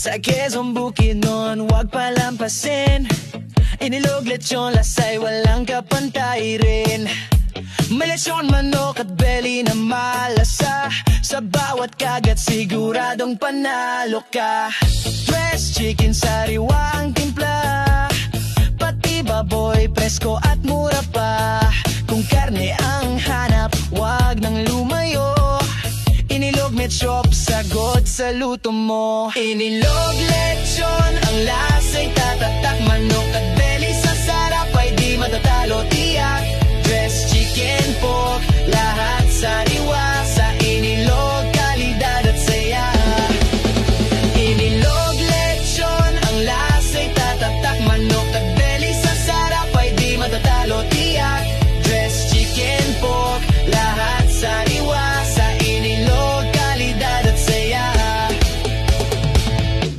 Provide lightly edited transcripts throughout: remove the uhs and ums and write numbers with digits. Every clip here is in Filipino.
Sa Quezon, Bukidnon, wag palampasin. Inilog, lechon, lasay, walang kapantay rin. May lechon, manok at belly na malasa. Sa bawat kagat siguradong panalo ka. Fresh chicken, sariwa ang timpla. Pati baboy, presko at mura pa. Kung karne ang hanap, wag nang lumayo. Inilog, metshop, sagot sa luto mo. Inilog, lechon, ang lasa'y tatatak. Manok at belly, sa sarap ay di matatalo, tiyak. Dressed chicken, pork, lahat sariwa. Sa inilog, kalidad at saya. Inilog, lechon, ang lasa'y tatatak. Manok at belly, sa sarap ay di matatalo, tiyak. Dressed chicken, pork, lahat sariwa. Sa inilog, kalidad at saya.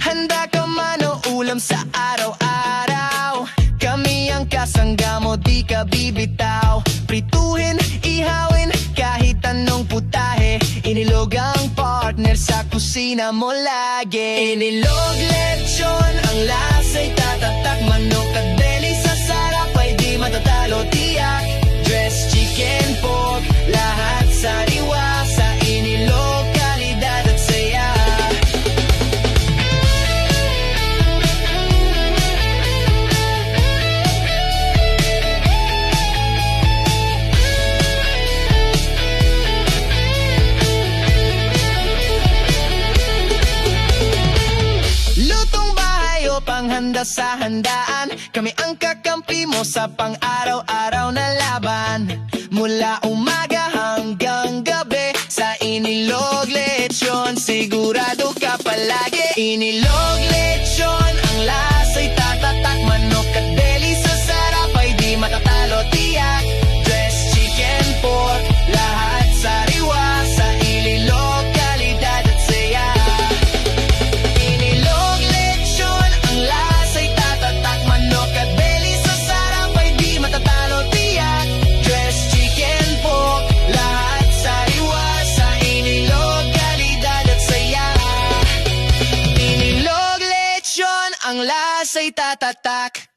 Handa ka man o ulam sa araw-araw, kami ang kasangga mo, di ka bibitaw. Prituhin, ihawin, kahit anong putahe. Inilog ang partner sa kusina mo lagi. Inilog, lechon, ang lasa'y tatatak. Manok at belly, sa sarap ay di matatalo, tiyak. Dressed chicken, pork, lahat sariwa. Sa inilog, kalidad at saya. Lutong bahay o panghanda sa handaan, kami ang kakampi mo sa pang-araw-araw na laban. Mula umaga hanggang gabi, sa inilog, lechon, sigurado ka palagi. Inilog, lechon, ang lasa'y tatatak. Manok at belly, sa sarap ay di matatalo, tiyak. Dressed chicken, pork, lahat sariwa. Sa inilog, kalidad at saya. Inilog, lechon, ang lasa'y tatatak. Manok at belly, sa sarap ay di matatalo, tiyak. Dressed chicken, pork, lahat sariwa. Sa inilog, kalidad at saya. Inilog, lechon, ang lasa'y tatatak.